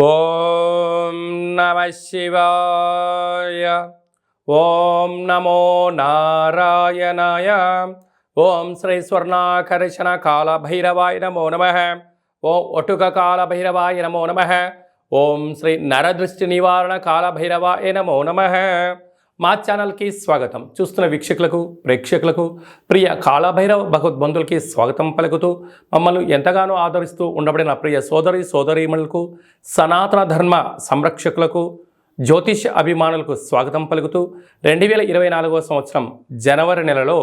ఓం నమః శివాయ. ఓం నమో నారాయణాయ. ఓం శ్రీ స్వర్ణాకర్షణ కాల భైరవాయ నమో నమః. ఓం ఒటుక కాల భైరవాయ నమో నమః. ఓం శ్రీ నరదృష్టి నివారణ కాల భైరవాయ నమో నమః. మా ఛానల్కి స్వాగతం. చూస్తున్న వీక్షకులకు ప్రేక్షకులకు ప్రియ కాళభైరవ భగవద్బంధులకి స్వాగతం పలుకుతూ మమ్మల్ని ఎంతగానో ఆదరిస్తూ ఉండబడిన ప్రియ సోదరీమణులకు సనాతన ధర్మ సంరక్షకులకు జ్యోతిష అభిమానులకు స్వాగతం పలుకుతూ 2024 సంవత్సరం జనవరి నెలలో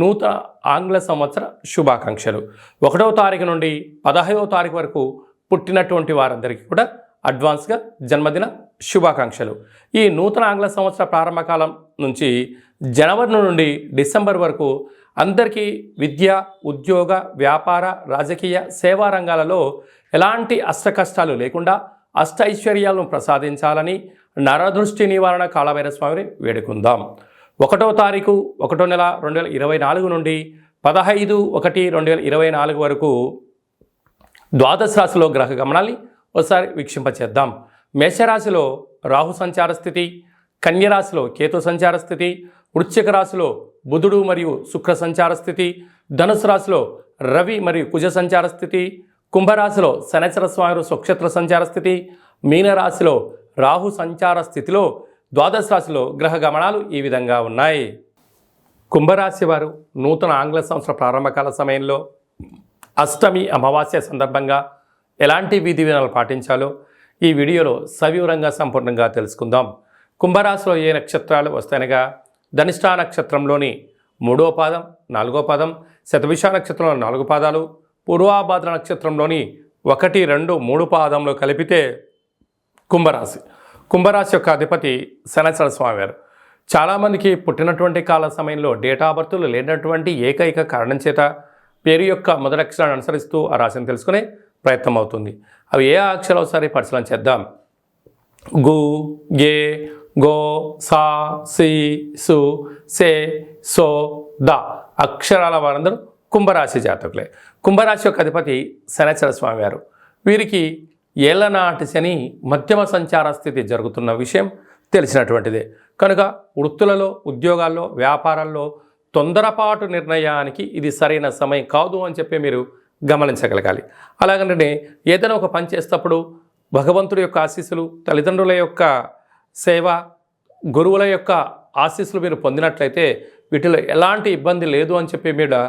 నూతన ఆంగ్ల సంవత్సర శుభాకాంక్షలు. 1వ తారీఖు నుండి 15వ తారీఖు వరకు పుట్టినటువంటి వారందరికీ కూడా అడ్వాన్స్గా జన్మదిన శుభాకాంక్షలు. ఈ నూతన ఆంగ్ల సంవత్సర ప్రారంభకాలం నుంచి జనవరి నుండి డిసెంబర్ వరకు అందరికీ విద్య, ఉద్యోగ, వ్యాపార, రాజకీయ, సేవా రంగాలలో ఎలాంటి అష్టకష్టాలు లేకుండా అష్టైశ్వర్యాలను ప్రసాదించాలని నరదృష్టి నివారణ కాళభైరవ స్వామిని వేడుకుందాం. 1వ తారీఖు 1వ నెల 2024 నుండి 15/1/2024 వరకు ద్వాదశ రాశిలో గ్రహ గమనాల్ని ఒకసారి వీక్షింపచేద్దాం. మేషరాశిలో రాహు సంచార స్థితి, కన్యరాశిలో కేతు సంచార స్థితి, వృశ్చిక రాశిలో బుధుడు మరియు శుక్ర సంచార స్థితి, ధనుసు రాశిలో రవి మరియు కుజ సంచార స్థితి, కుంభరాశిలో శనైశ్వర స్వామి స్వక్షేత్ర సంచార స్థితి, మీనరాశిలో రాహు సంచార స్థితిలో ద్వాదశ రాశిలో గ్రహ గమనాలు ఈ విధంగా ఉన్నాయి. కుంభరాశి వారు నూతన ఆంగ్ల సంవత్సర ప్రారంభకాల సమయంలో అష్టమి అమావాస్య సందర్భంగా ఎలాంటి విధి విధానాలు పాటించాలో ఈ వీడియోలో సవివరంగా సంపూర్ణంగా తెలుసుకుందాం. కుంభరాశిలో ఏ నక్షత్రాలు వస్తాయనగా ధనిష్ట నక్షత్రంలోని 3వ పాదం, 4వ పాదం, శతభిష నక్షత్రంలో 4 పాదాలు, పూర్వాభాద్ర నక్షత్రంలోని 1, 2, 3 పాదంలో కలిపితే కుంభరాశి. కుంభరాశి యొక్క అధిపతి శనైశ్వర స్వామివారు. చాలామందికి పుట్టినటువంటి కాల సమయంలో డేట్ ఆఫ్ బర్త్లు లేనటువంటి ఏకైక కారణం చేత పేరు యొక్క మొదటి అక్షరాన్ని అనుసరిస్తూ ఆ రాశిని తెలుసుకునే ప్రయత్నం అవుతుంది. అవి ఏ అక్షరాలు ఒకసారి పరిశీలన చేద్దాం. గు, గే, గో, సా, సి, సు, సే, సో, ద అక్షరాల వారందరూ కుంభరాశి జాతకులే. కుంభరాశి యొక్క అధిపతి శనైశ్వర స్వామి వారు. వీరికి ఏళ్లనాటి శని మధ్యమ సంచార స్థితి జరుగుతున్న విషయం తెలిసినటువంటిదే. కనుక వృత్తులలో, ఉద్యోగాల్లో, వ్యాపారాల్లో తొందరపాటు నిర్ణయానికి ఇది సరైన సమయం కాదు అని చెప్పి మీరు గమనించగలగాలి. అలాగంటే ఏదైనా ఒక పని చేసేటప్పుడు భగవంతుడి యొక్క ఆశీస్సులు, తల్లిదండ్రుల యొక్క సేవ, గురువుల యొక్క ఆశీస్సులు మీరు పొందినట్లయితే వీటిలో ఎలాంటి ఇబ్బంది లేదు అని చెప్పి మీరు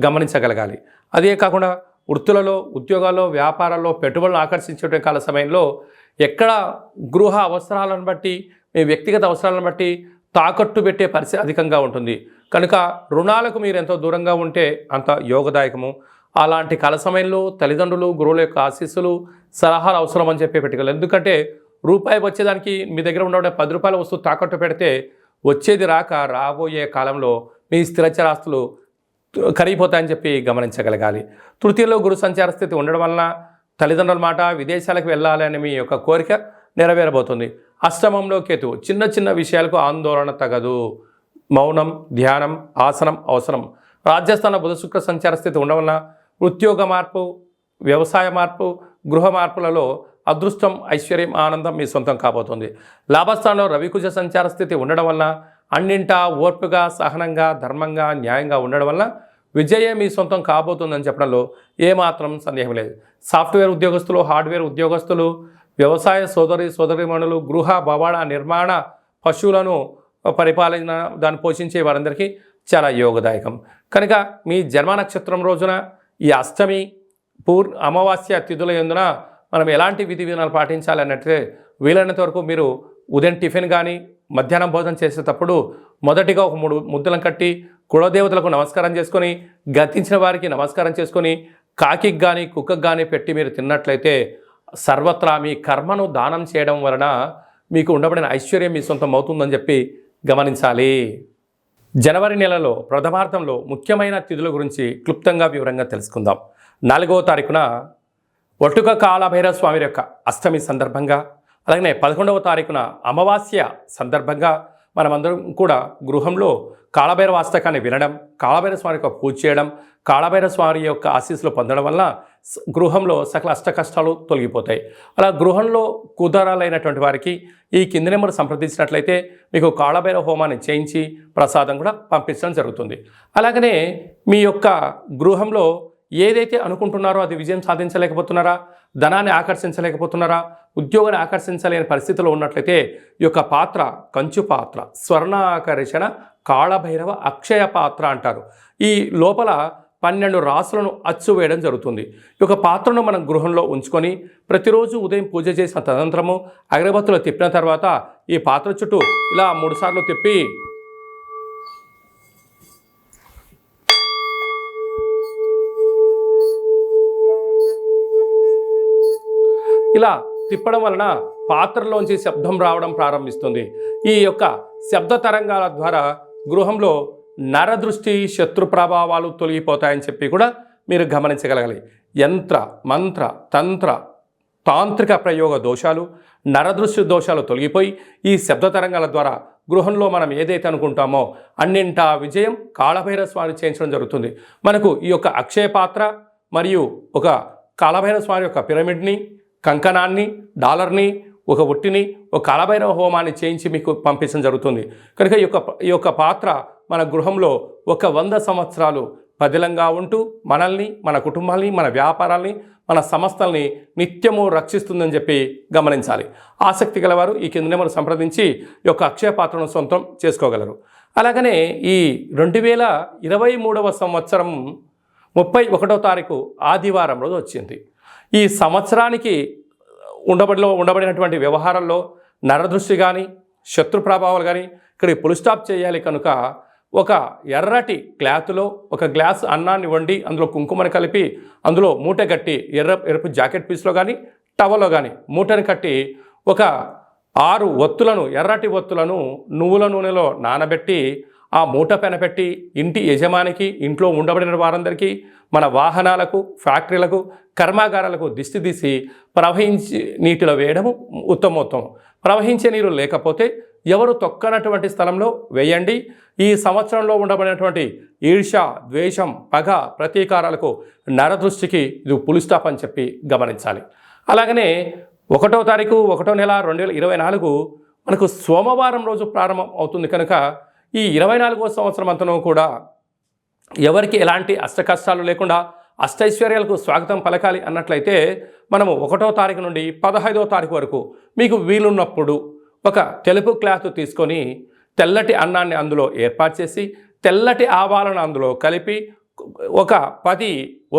గమనించగలగాలి. అదే కాకుండా వృత్తులలో, ఉద్యోగాల్లో, వ్యాపారాల్లో పెట్టుబడులు ఆకర్షించే కాల సమయంలో ఎక్కడ గృహ అవసరాలను బట్టి, మీ వ్యక్తిగత అవసరాలను బట్టి తాకట్టు పెట్టే పరిస్థితి అధికంగా ఉంటుంది. కనుక రుణాలకు మీరు ఎంతో దూరంగా ఉంటే అంత యోగదాయకము. అలాంటి కాల సమయంలో తల్లిదండ్రులు, గురువుల యొక్క ఆశీస్సులు, సలహాలు అవసరం అని చెప్పి పెట్టుకోవాలి. ఎందుకంటే రూపాయి వచ్చేదానికి మీ దగ్గర ఉన్న 10 రూపాయల వస్తువు తాకట్టు పెడితే వచ్చేది రాక రాబోయే కాలంలో మీ స్థిరచరాస్తులు కరిగిపోతాయని చెప్పి గమనించగలగాలి. తృతీయలో గురు సంచార స్థితి ఉండడం వలన తల్లిదండ్రుల మాట విదేశాలకు వెళ్ళాలని మీ యొక్క కోరిక నెరవేరబోతుంది. అష్టమంలో కేతు. చిన్న చిన్న విషయాలకు ఆందోళన తగదు. మౌనం, ధ్యానం, ఆసనం అవసరం. రాజస్థాన బుధ శుక్ర సంచార స్థితి ఉండడం వలన ఉద్యోగ మార్పు, వ్యవసాయ మార్పు, గృహ మార్పులలో అదృష్టం, ఐశ్వర్యం, ఆనందం మీ సొంతం కాబోతుంది. లాభస్థానంలో రవికుజ సంచార స్థితి ఉండడం వలన అన్నింటా ఓర్పుగా, సహనంగా, ధర్మంగా, న్యాయంగా ఉండడం వలన విజయం మీ సొంతం కాబోతుందని చెప్పడంలో ఏమాత్రం సందేహం లేదు. సాఫ్ట్వేర్ ఉద్యోగస్తులు, హార్డ్వేర్ ఉద్యోగస్తులు, వ్యవసాయ సోదరీమణులు, గృహ, భవన నిర్మాణ, పశువులను పరిపాలన దాన్ని పోషించే వారందరికీ చాలా యోగదాయకం. కనుక మీ జన్మ నక్షత్రం రోజున ఈ అష్టమి, అమావాస్య తిథుల యందున మనం ఎలాంటి విధి విధానాలు పాటించాలి అన్నట్లయితే వీలైనంత వరకు మీరు ఉదయం టిఫిన్ కానీ మధ్యాహ్నం భోజనం చేసేటప్పుడు మొదటిగా ఒక 3 ముద్దలను కట్టి కులదేవతలకు నమస్కారం చేసుకొని, గతించిన వారికి నమస్కారం చేసుకొని, కాకికి కానీ కుక్కకు కానీ పెట్టి మీరు తిన్నట్లయితే సర్వత్రా మీ కర్మను దానం చేయడం వలన మీకు ఉండబడిన ఐశ్వర్యం మీ సొంతం అవుతుందని చెప్పి గమనించాలి. జనవరి నెలలో ప్రథమార్థంలో ముఖ్యమైన తిథుల గురించి క్లుప్తంగా వివరంగా తెలుసుకుందాం. 4వ తారీఖున ఒటుక కాళభైరవ స్వామి యొక్క అష్టమి సందర్భంగా, అలాగే 11వ తారీఖున అమావాస్య సందర్భంగా మనమందరం కూడా గృహంలో కాళభైరవ అష్టకాన్ని వినడం, కాళభైరవ స్వామి యొక్క పూజ చేయడం, కాళభైరవ స్వామి యొక్క ఆశీస్సులు పొందడం వల్ల గృహంలో సకల అష్ట కష్టాలు తొలగిపోతాయి. అలా గృహంలో కుదరాలైనటువంటి వారికి ఈ కింది నెంబర్ సంప్రదించినట్లయితే మీకు కాళభైరవ హోమాన్ని చేయించి ప్రసాదం కూడా పంపించడం జరుగుతుంది. అలాగనే మీ యొక్క గృహంలో ఏదైతే అనుకుంటున్నారో అది విజయం సాధించలేకపోతున్నారా, ధనాన్ని ఆకర్షించలేకపోతున్నారా, ఉద్యోగాన్ని ఆకర్షించలేని పరిస్థితిలో ఉన్నట్లయితే ఈ యొక్క పాత్ర కంచు పాత్ర, స్వర్ణాకర్షణ కాళభైరవ అక్షయ పాత్ర అంటారు. ఈ లోపల 12 రాసులను అచ్చు వేయడం జరుగుతుంది. ఈ యొక్క పాత్రను మనం గృహంలో ఉంచుకొని ప్రతిరోజు ఉదయం పూజ చేసిన తదనంతరము అగరబత్తులు తిప్పిన తర్వాత ఈ పాత్ర చుట్టూ ఇలా 3 సార్లు తిప్పి ఇలా తిప్పడం వలన పాత్రలోంచి శబ్దం రావడం ప్రారంభిస్తుంది. ఈ యొక్క శబ్ద తరంగాల ద్వారా గృహంలో నరదృష్టి, శత్రు ప్రభావాలు తొలగిపోతాయని చెప్పి కూడా మీరు గమనించగలగాలి. యంత్ర, మంత్ర, తంత్ర, తాంత్రిక ప్రయోగ దోషాలు, నరదృష్టి దోషాలు తొలగిపోయి ఈ శబ్ద తరంగాల ద్వారా గృహంలో మనం ఏదైతే అనుకుంటామో అన్నింటా విజయం కాళభైరవ స్వామి చేయించడం జరుగుతుంది. మనకు ఈ యొక్క అక్షయ పాత్ర మరియు ఒక కాళభైరవ స్వామి యొక్క పిరమిడ్ని, కంకణాన్ని, డాలర్ని, ఒక ఒట్టిని, ఒక కాళభైరవ హోమాన్ని చేయించి మీకు పంపించడం జరుగుతుంది. కనుక ఈ యొక్క పాత్ర మన గృహంలో 100 సంవత్సరాలు పదిలంగా ఉంటూ మనల్ని, మన కుటుంబాల్ని, మన వ్యాపారాల్ని, మన సంస్థల్ని నిత్యము రక్షిస్తుందని చెప్పి గమనించాలి. ఆసక్తి గలవారు ఈ కింద నెంబర్ సంప్రదించి ఈ యొక్క అక్షయ పాత్రను సొంతం చేసుకోగలరు. అలాగనే ఈ 2023వ సంవత్సరం 31వ తారీఖు ఆదివారం రోజు వచ్చింది. ఈ సంవత్సరానికి ఉండబడినటువంటి వ్యవహారాల్లో నరదృష్టి కానీ, శత్రు ప్రభావాలు కానీ ఇక్కడ పుల్ స్టాప్ చేయాలి. కనుక ఒక ఎర్రటి క్లాత్లో ఒక గ్లాస్ అన్నాన్ని వండి అందులో కుంకుమని కలిపి అందులో మూట కట్టి ఎరుపు జాకెట్ పీస్లో కానీ టవల్లో కానీ మూటని కట్టి ఒక 6 ఒత్తులను, ఎర్రటి ఒత్తులను నువ్వుల నూనెలో నానబెట్టి ఆ మూట పెనపెట్టి ఇంటి యజమానికి, ఇంట్లో ఉండబడిన వారందరికీ, మన వాహనాలకు, ఫ్యాక్టరీలకు, కర్మాగారాలకు దిష్టి తీసి ప్రవహించి నీటిలో వేయడము ఉత్తమోత్తమం. ప్రవహించే నీరు లేకపోతే ఎవరు తొక్కనటువంటి స్థలంలో వేయండి. ఈ సంవత్సరంలో ఉండబడినటువంటి ఈర్ష్య, ద్వేషం, పగ, ప్రతీకారాలకు, నరదృష్టికి ఇది పుల్ స్టాప్ అని చెప్పి గమనించాలి. అలాగనే 1వ తారీఖు 1వ నెల 2024 మనకు సోమవారం రోజు ప్రారంభం అవుతుంది. కనుక ఈ 24వ సంవత్సరం అంతనూ కూడా ఎవరికి ఎలాంటి అష్టకష్టాలు లేకుండా అష్టైశ్వర్యాలకు స్వాగతం పలకాలి అన్నట్లయితే మనము 1వ తారీఖు నుండి 15వ తారీఖు వరకు మీకు వీలున్నప్పుడు ఒక తెలుపు క్లాత్ తీసుకొని తెల్లటి అన్నాన్ని అందులో ఏర్పాటు చేసి తెల్లటి ఆవాలను అందులో కలిపి ఒక 10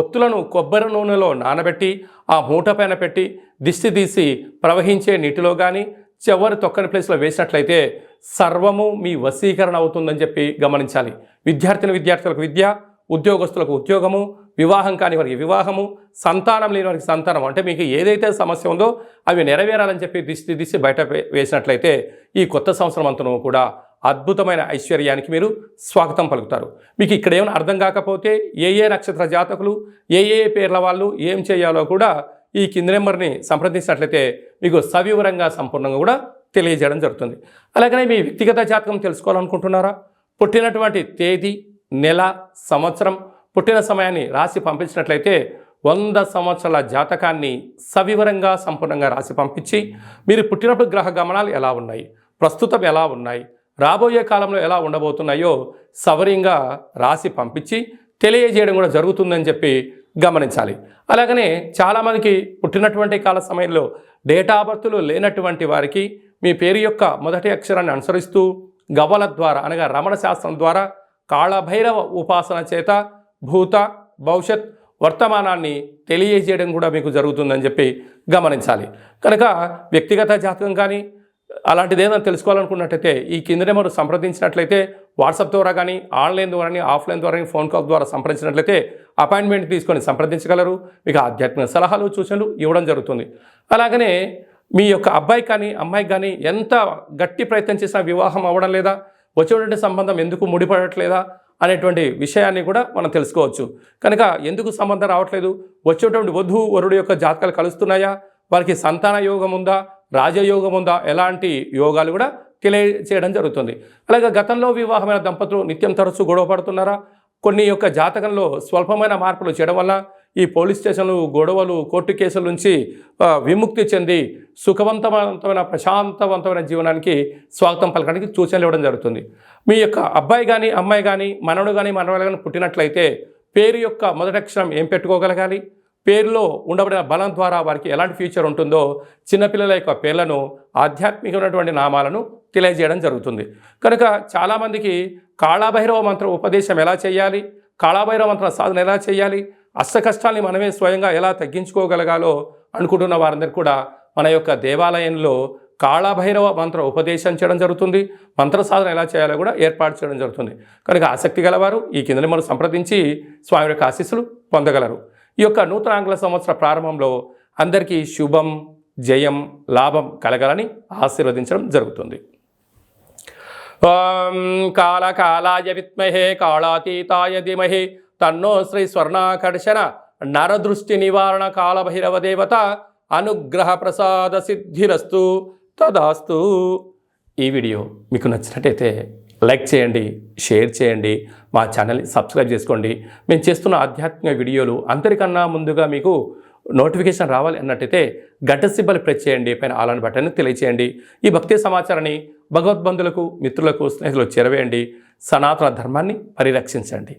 ఒత్తులను కొబ్బరి నూనెలో నానబెట్టి ఆ మూట పైన పెట్టి దిష్టి తీసి ప్రవహించే నీటిలో కానీ చివరి తొక్కని ప్లేస్లో వేసినట్లయితే సర్వము మీ వశీకరణ అవుతుందని చెప్పి గమనించాలి. విద్యార్థులకు విద్య, ఉద్యోగస్తులకు ఉద్యోగము, వివాహం కాని వారికి వివాహము, సంతానం లేని వారికి సంతానం, అంటే మీకు ఏదైతే సమస్య ఉందో అవి నెరవేరాలని చెప్పి దిష్టి తీసి బయట వేసినట్లయితే ఈ కొత్త సంవత్సరం అంతను కూడా అద్భుతమైన ఐశ్వర్యానికి మీరు స్వాగతం పలుకుతారు. మీకు ఇక్కడ ఏమైనా అర్థం కాకపోతే ఏ నక్షత్ర జాతకులు, ఏ పేర్ల వాళ్ళు ఏం చేయాలో కూడా ఈ కింది నెంబర్ని సంప్రదించినట్లయితే మీకు సవివరంగా సంపూర్ణంగా కూడా తెలియజేయడం జరుగుతుంది. అలాగనే మీ వ్యక్తిగత జాతకం తెలుసుకోవాలనుకుంటున్నారా? పుట్టినటువంటి తేదీ, నెల, సంవత్సరం, పుట్టిన సమయాన్ని రాసి పంపించినట్లయితే 100 సంవత్సరాల జాతకాన్ని సవివరంగా సంపూర్ణంగా రాసి పంపించి మీరు పుట్టినప్పుడు గ్రహ గమనాలు ఎలా ఉన్నాయి, ప్రస్తుతం ఎలా ఉన్నాయి, రాబోయే కాలంలో ఎలా ఉండబోతున్నాయో సవరంగా రాసి పంపించి తెలియజేయడం కూడా జరుగుతుందని చెప్పి గమనించాలి. అలాగనే చాలామందికి పుట్టినటువంటి కాల సమయంలో డేటా బర్త్లు లేనటువంటి వారికి మీ పేరు యొక్క మొదటి అక్షరాన్ని అనుసరిస్తూ గవ్వల ద్వారా అనగా రమణ శాస్త్రం ద్వారా కాళభైరవ ఉపాసన చేత భూత, భవిష్యత్, వర్తమానాన్ని తెలియజేయడం కూడా మీకు జరుగుతుందని చెప్పి గమనించాలి. కనుక వ్యక్తిగత జాతకం కానీ అలాంటిది ఏదైనా తెలుసుకోవాలనుకున్నట్టయితే ఈ కింద నెంబర్ సంప్రదించినట్లయితే వాట్సాప్ ద్వారా కానీ, ఆన్లైన్ ద్వారా కానీ, ఆఫ్లైన్ ద్వారా కానీ, ఫోన్ కాల్ ద్వారా సంప్రదించినట్లయితే అపాయింట్మెంట్ తీసుకొని సంప్రదించగలరు. మీకు ఆధ్యాత్మిక సలహాలు, సూచనలు ఇవ్వడం జరుగుతుంది. అలాగనే మీ యొక్క అబ్బాయి కానీ అమ్మాయికి కానీ ఎంత గట్టి ప్రయత్నం చేసినా వివాహం అవ్వడం లేదా, వచ్చేటువంటి సంబంధం ఎందుకు ముడిపడట్లేదా అనేటువంటి విషయాన్ని కూడా మనం తెలుసుకోవచ్చు. కనుక ఎందుకు సంబంధం రావట్లేదు, వచ్చేటువంటి వధువు వరుడు యొక్క జాతకాలు కలుస్తున్నాయా, వారికి సంతాన యోగం ఉందా, రాజయోగం ఉందా, ఎలాంటి యోగాలు కూడా తెలియజేయడం జరుగుతుంది. అలాగే గతంలో వివాహమైన దంపతులు నిత్యం తరచూ గొడవ పడుతున్నారా? కొన్ని యొక్క జాతకంలో స్వల్పమైన మార్పులు చేయడం వల్ల ఈ పోలీస్ స్టేషన్లు, గొడవలు, కోర్టు కేసుల నుంచి విముక్తి చెంది సుఖవంతమైన ప్రశాంతవంతమైన జీవనానికి స్వాగతం పలకడానికి సూచనలు ఇవ్వడం జరుగుతుంది. మీ యొక్క అబ్బాయి కానీ, అమ్మాయి కానీ, మనవడు కానీ, మనవడు కానీ పుట్టినట్లయితే పేరు యొక్క మొదటి అక్షరం ఏం పెట్టుకోగలగాలి, పేరులో ఉండబడిన బలం ద్వారా వారికి ఎలాంటి ఫ్యూచర్ ఉంటుందో చిన్నపిల్లల యొక్క పేర్లను, ఆధ్యాత్మికమైనటువంటి నామాలను తెలియజేయడం జరుగుతుంది. కనుక చాలామందికి కాళభైరవ మంత్ర ఉపదేశం ఎలా చేయాలి, కాళభైరవ మంత్ర సాధన ఎలా చేయాలి, అష్ట కష్టాల్ని మనమే స్వయంగా ఎలా తగ్గించుకోగలగాలో అనుకుంటున్న వారందరికీ కూడా మన యొక్క దేవాలయంలో కాళభైరవ మంత్ర ఉపదేశం చేయడం జరుగుతుంది. మంత్ర సాధన ఎలా చేయాలో కూడా ఏర్పాటు చేయడం జరుగుతుంది. కనుక ఆసక్తి గలవారు ఈ కింద మనం సంప్రదించి స్వామి యొక్క ఆశీస్సులు పొందగలరు. ఈ యొక్క నూతన ఆంగ్ల సంవత్సర ప్రారంభంలో అందరికీ శుభం, జయం, లాభం కలగాలని ఆశీర్వదించడం జరుగుతుంది. ఓం కాళకాలాయ విద్మహే కాళాతీతాయ ధీమహి తన్నో శ్రీ స్వర్ణాకర్షణ నరదృష్టి నివారణ కాళభైరవ దేవత అనుగ్రహ ప్రసాద సిద్ధిరస్తు తదాస్తు. ఈ వీడియో మీకు నచ్చినట్టయితే లైక్ చేయండి, షేర్ చేయండి, మా ఛానల్ని సబ్స్క్రైబ్ చేసుకోండి. మేము చేస్తున్న ఆధ్యాత్మిక వీడియోలు అందరికన్నా ముందుగా మీకు నోటిఫికేషన్ రావాలి అన్నట్టయితే గంట సింబల్ ప్రెస్ చేయండి, పైన ఆల్ అని బటన్ని తెలియచేయండి. ఈ భక్తి సమాచారాన్ని భగవద్బంధులకు, మిత్రులకు, స్నేహితులకు చేరవేయండి. సనాతన ధర్మాన్ని పరిరక్షించండి.